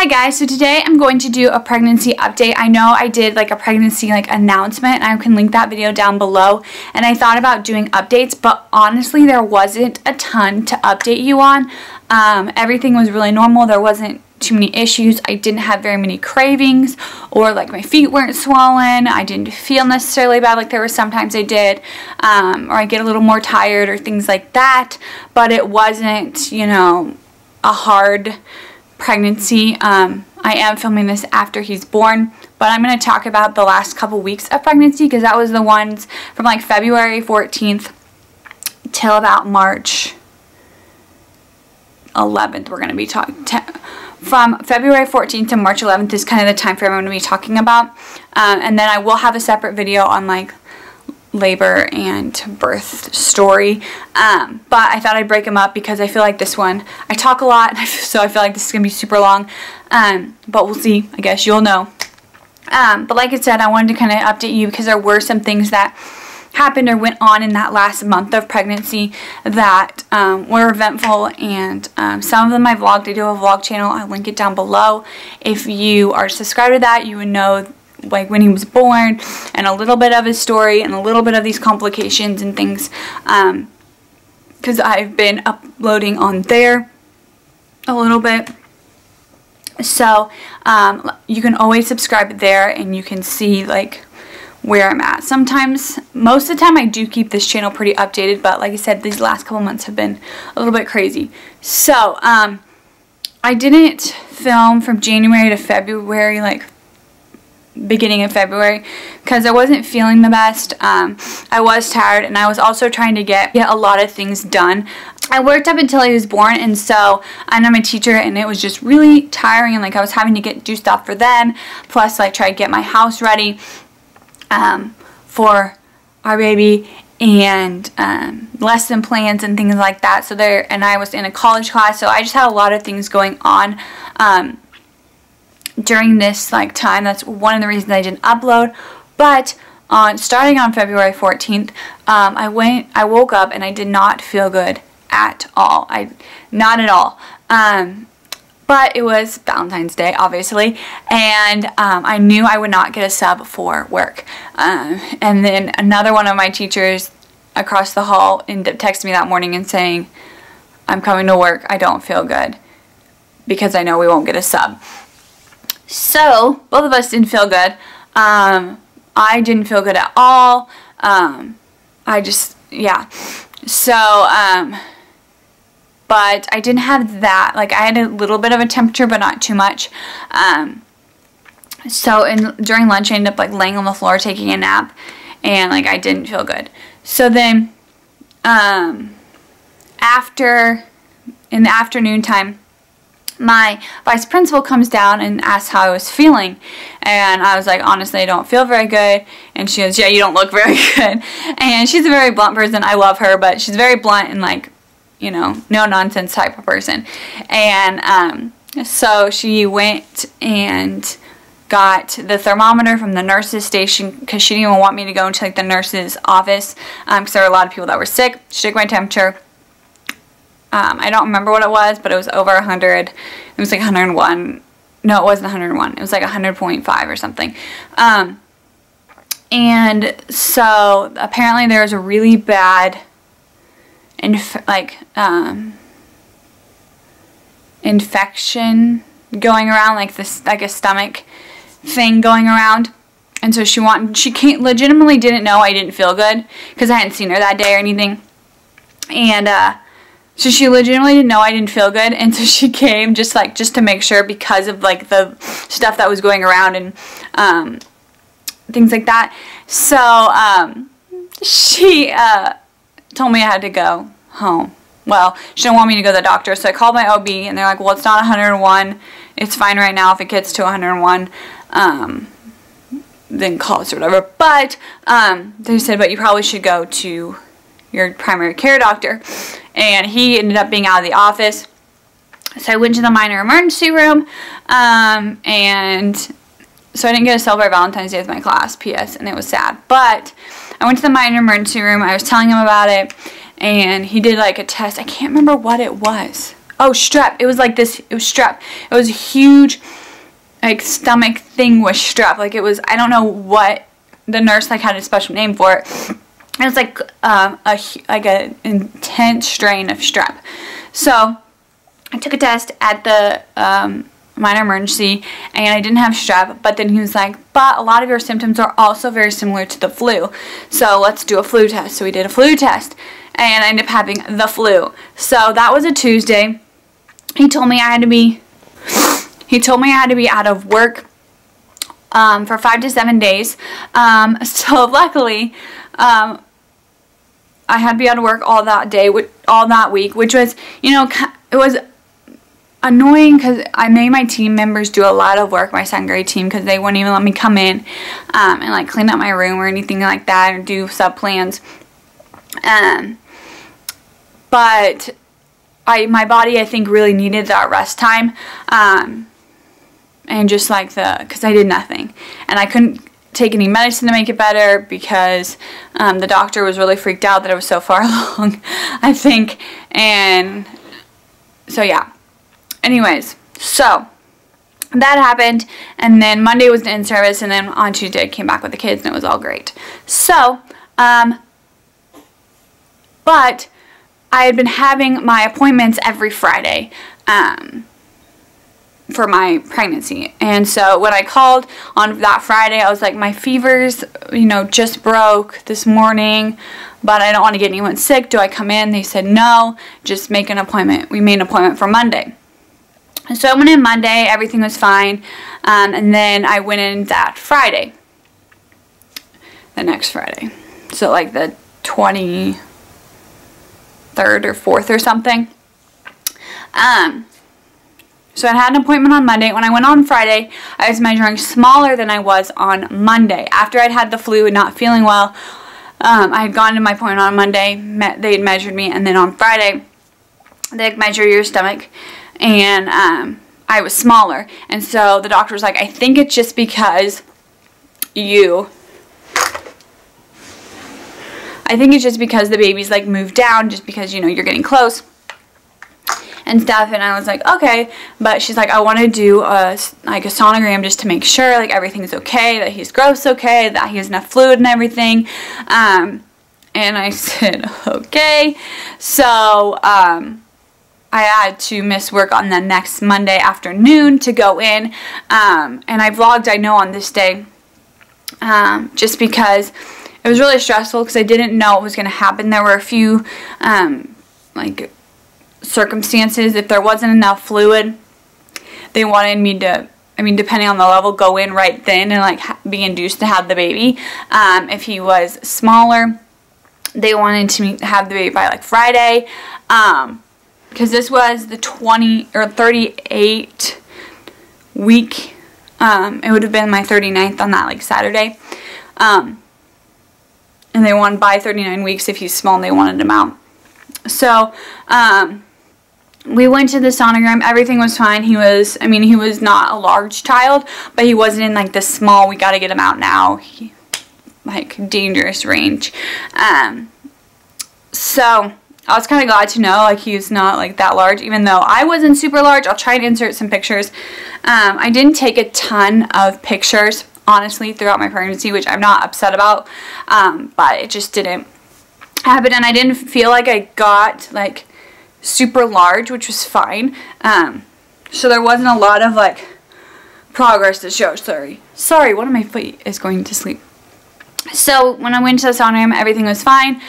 Hi guys, so today I'm going to do a pregnancy update. I know I did like a pregnancy announcement, and I can link that video down below, and I thought about doing updates, but honestly there wasn't a ton to update you on. Everything was really normal. There wasn't too many issues. I didn't have very many cravings, or like my feet weren't swollen. I didn't feel necessarily bad like there were sometimes I did, or I get a little more tired or things like that, but it wasn't, you know, a hard pregnancy. I am filming this after he's born, but I'm going to talk about the last couple weeks of pregnancy because that was the ones from like February 14th till about March 11th. We're going to be talking from February 14th to March 11th is kind of the time frame I'm going to be talking about, and then I will have a separate video on like labor and birth story, but I thought I'd break them up because I feel like this one I talk a lot, so I feel like this is gonna be super long, but we'll see. I guess you'll know. But like I said, I wanted to kind of update you because there were some things that happened or went on in that last month of pregnancy that were eventful, and some of them I vlogged. I do a vlog channel. I'll link it down below. If you are subscribed to that, you would know like when he was born and a little bit of his story and a little bit of these complications and things, because I've been uploading on there a little bit. So you can always subscribe there and you can see like where I'm at. Sometimes, most of the time I do keep this channel pretty updated, but like I said, these last couple months have been a little bit crazy. So I didn't film from January to February, like beginning of February, because I wasn't feeling the best. I was tired, and I was also trying to get a lot of things done. I worked up until he was born, and so I'm a teacher, and it was just really tiring, and like I was having to do stuff for them, plus like try to get my house ready for our baby, and lesson plans and things like that. So and I was in a college class, so I just had a lot of things going on during this like time. That's one of the reasons I didn't upload. But starting on February 14th, I woke up and I did not feel good at all. Not at all. But it was Valentine's Day, obviously, and I knew I would not get a sub for work. And then another one of my teachers across the hall ended up texting me that morning and saying, "I'm coming to work. I don't feel good because I know we won't get a sub." So both of us didn't feel good. I didn't feel good at all. So, but I didn't have that. Like, I had a little bit of a temperature, but not too much. So during lunch, I ended up like laying on the floor taking a nap, and like I didn't feel good. So then, in the afternoon time, my vice principal comes down and asks how I was feeling, and I was like, honestly, I don't feel very good. And she goes, yeah, you don't look very good. And she's a very blunt person. I love her, but she's very blunt and like, you know, no nonsense type of person. And so she went and got the thermometer from the nurse's station because she didn't even want me to go into like the nurse's office because there were a lot of people that were sick. She took my temperature. I don't remember what it was, but it was over 100. It was like 101. No, it wasn't 101. It was like 100.5 or something. And so apparently there was a really bad infection going around, like this, like a stomach thing going around. And so she legitimately didn't know I didn't feel good because I hadn't seen her that day or anything. And so she legitimately didn't know I didn't feel good, and so she came just to make sure because of like the stuff that was going around and things like that. So she told me I had to go home. Well, she didn't want me to go to the doctor, so I called my OB, and they're like, well, it's not 101. It's fine right now. If it gets to 101, then call us or whatever. But they said, but you probably should go to your primary care doctor. And he ended up being out of the office. So I went to the minor emergency room, and so I didn't get to celebrate Valentine's Day with my class, PS, and it was sad. But I went to the minor emergency room. I was telling him about it, and he did like a test. I can't remember what it was. oh, strep. It was like this, it was strep. It was a huge, like, stomach thing with strep. Like, it was, I don't know what, the nurse, like, had a special name for it. It was like a intense strain of strep. So I took a test at the minor emergency, and I didn't have strep, but then he was like, but a lot of your symptoms are also very similar to the flu, so let's do a flu test. So we did a flu test, and I ended up having the flu. So that was a Tuesday. He told me I had to be out of work for 5 to 7 days. So luckily, I had to be out of work all that day, all that week, which was, you know, it was annoying because I made my team members do a lot of work, my 2nd grade team, because they wouldn't even let me come in and like clean up my room or anything like that, or do sub plans. But my body, I think, really needed that rest time, and just like because I did nothing, and I couldn't take any medicine to make it better because the doctor was really freaked out that I was so far along, I think, and so yeah. Anyways, so that happened, and then Monday was the in-service, and then on Tuesday I came back with the kids, and it was all great. So, but I had been having my appointments every Friday for my pregnancy, and so when I called on that Friday, I was like, my fever's, you know, just broke this morning, but I don't want to get anyone sick. Do I come in? They said no, just make an appointment. We made an appointment for Monday. So I went in Monday, everything was fine, and then I went in that Friday, the next Friday, so like the 23rd or 4th or something. So I had an appointment on Monday. When I went on Friday, I was measuring smaller than I was on Monday. After I'd had the flu and not feeling well, I had gone to my appointment on Monday, they had measured me, and then on Friday, they measure your stomach, and I was smaller, and so the doctor was like, I think it's just because the baby's like moved down, just because, you know, you're getting close and stuff. And I was like, okay, but she's like, I want to do a sonogram just to make sure like everything's okay, that his growth's okay, that he has enough fluid and everything. And I said, okay. So I had to miss work on the next Monday afternoon to go in, and I vlogged, I know, on this day, just because it was really stressful because I didn't know what was going to happen. There were a few, like, circumstances. If there wasn't enough fluid, they wanted me to, I mean, depending on the level, go in right then and, like, be induced to have the baby. If he was smaller, they wanted to have the baby by, like, Friday, because this was the 38 week, it would have been my 39th on that, like, Saturday, and they wanted by 39 weeks if he's small, and they wanted him out. So, we went to the sonogram, everything was fine. He was, I mean, he was not a large child, but he wasn't in, like, the small, we gotta get him out now, like, dangerous range. So I was kind of glad to know, like, he's not, like, that large, even though I wasn't super large. I'll try and insert some pictures. I didn't take a ton of pictures, honestly, throughout my pregnancy, which I'm not upset about, but it just didn't happen, and I didn't feel like I got, like, super large, which was fine. So there wasn't a lot of, like, progress to show. Sorry, one of my feet is going to sleep. So when I went to the sonogram, everything was fine.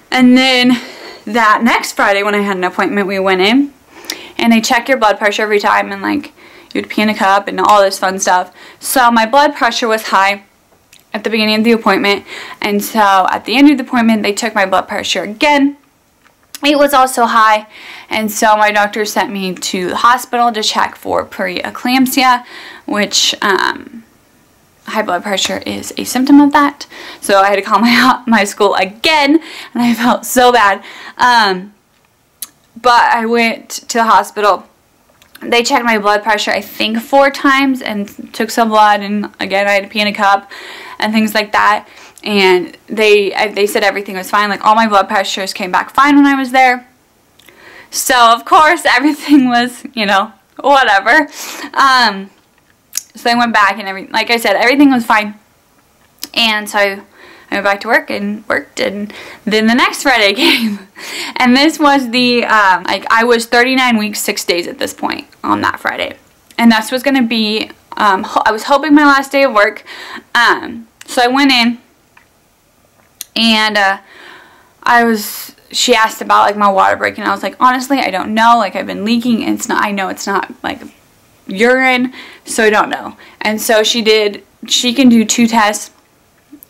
And then that next Friday when I had an appointment, we went in, and they check your blood pressure every time, and, like, you'd pee in a cup and all this fun stuff. So my blood pressure was high at the beginning of the appointment, and so at the end of the appointment, they took my blood pressure again. It was also high, and so my doctor sent me to the hospital to check for preeclampsia, which high blood pressure is a symptom of that. So I had to call my school again, and I felt so bad. But I went to the hospital. They checked my blood pressure, I think, 4 times, and took some blood, and again I had to pee in a cup and things like that. And they said everything was fine. Like, all my blood pressures came back fine when I was there. So of course everything was, you know, whatever. So I went back and everything, like I said, everything was fine. And so I went back to work and worked, and then the next Friday came. And this was the, like I was 39 weeks, 6 days at this point on that Friday. And this was going to be, I was hoping my last day of work. So I went in and she asked about like my water break, and I was like, honestly, I don't know. Like I've been leaking, and I know it's not like urine, so I don't know. And so she can do 2 tests.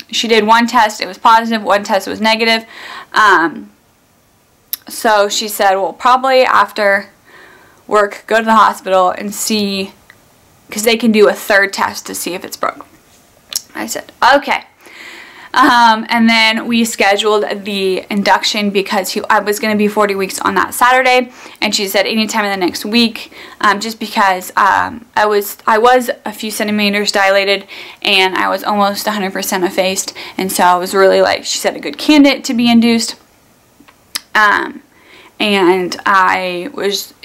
She did 1 test, it was positive, 1 test was negative. So she said, well, probably after work, go to the hospital and see, because they can do a 3rd test to see if it's broke. I said, okay. And then we scheduled the induction because I was going to be 40 weeks on that Saturday, and she said anytime in the next week, just because I was a few centimeters dilated and I was almost 100% effaced, and so I was really, like she said, a good candidate to be induced. And I was,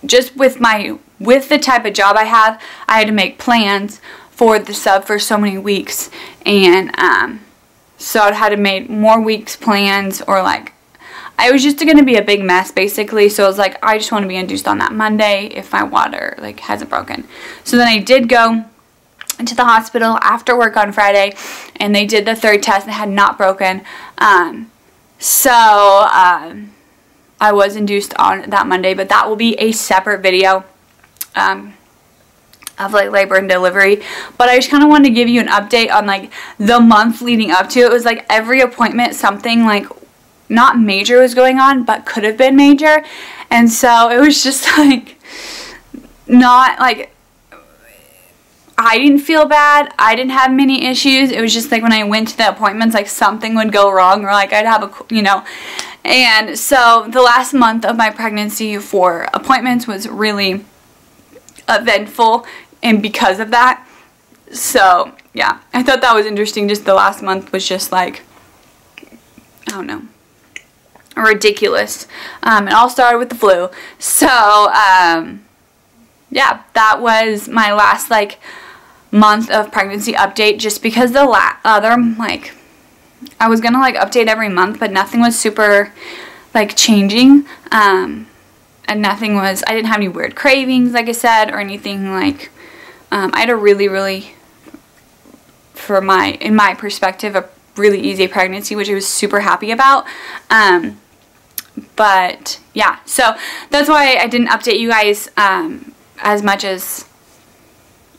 just with the type of job I have, I had to make plans for the sub for so many weeks, and so I had to make more weeks plans, or like, I was just going to be a big mess basically. So I was like, I just want to be induced on that Monday if my water like hasn't broken. So then I did go into the hospital after work on Friday, and they did the 3rd test and it had not broken. So I was induced on that Monday, but that will be a separate video of like labor and delivery. But I just kind of wanted to give you an update on like the month leading up to it. It was like every appointment something like not major was going on, but could have been major. And so it was just like not like, I didn't feel bad, I didn't have many issues. It was just like when I went to the appointments, like something would go wrong, or like I'd have a, you know. And so the last month of my pregnancy for appointments was really eventful, and because of that. So yeah, I thought that was interesting. Just the last month was just like, I don't know, ridiculous. It all started with the flu. So yeah, that was my last like month of pregnancy update, just because the other, like, I was gonna like update every month, but nothing was super like changing, and nothing was, I didn't have any weird cravings like I said, or anything like, I had a really, in my perspective, a really easy pregnancy, which I was super happy about. But yeah, so that's why I didn't update you guys as much as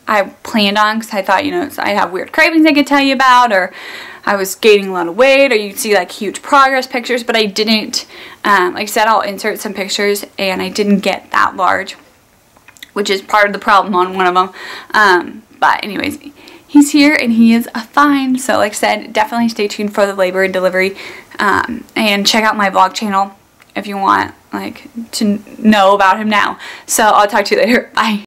I planned on, because I thought, you know, I'd have weird cravings I could tell you about, or I was gaining a lot of weight, or you'd see like huge progress pictures, but I didn't. Like I said, I'll insert some pictures, and I didn't get that large, which is part of the problem on one of them. But anyways, he's here and he is fine. So like I said, definitely stay tuned for the labor and delivery, and check out my vlog channel if you want like to know about him now. So I'll talk to you later. Bye.